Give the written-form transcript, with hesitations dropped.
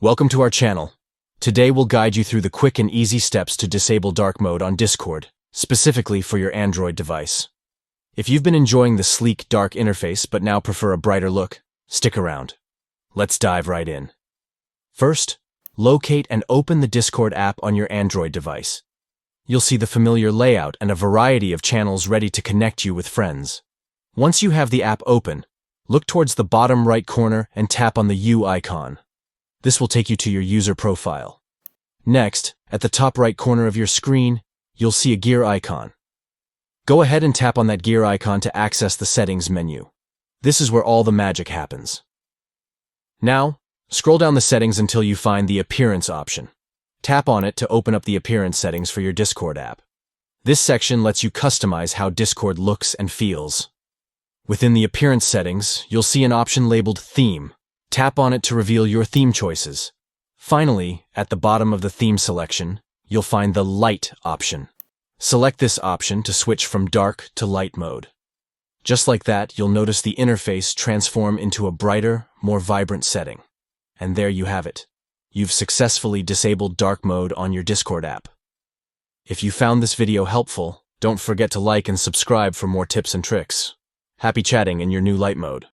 Welcome to our channel. Today we'll guide you through the quick and easy steps to disable dark mode on Discord, specifically for your Android device. If you've been enjoying the sleek, dark interface but now prefer a brighter look, stick around. Let's dive right in. First, locate and open the Discord app on your Android device. You'll see the familiar layout and a variety of channels ready to connect you with friends. Once you have the app open, look towards the bottom right corner and tap on the U icon. This will take you to your user profile. Next, at the top right corner of your screen, you'll see a gear icon. Go ahead and tap on that gear icon to access the settings menu. This is where all the magic happens. Now, scroll down the settings until you find the Appearance option. Tap on it to open up the appearance settings for your Discord app. This section lets you customize how Discord looks and feels. Within the appearance settings, you'll see an option labeled Theme. Tap on it to reveal your theme choices. Finally, at the bottom of the theme selection, you'll find the Light option. Select this option to switch from dark to light mode. Just like that, you'll notice the interface transform into a brighter, more vibrant setting. And there you have it. You've successfully disabled dark mode on your Discord app. If you found this video helpful, don't forget to like and subscribe for more tips and tricks. Happy chatting in your new light mode.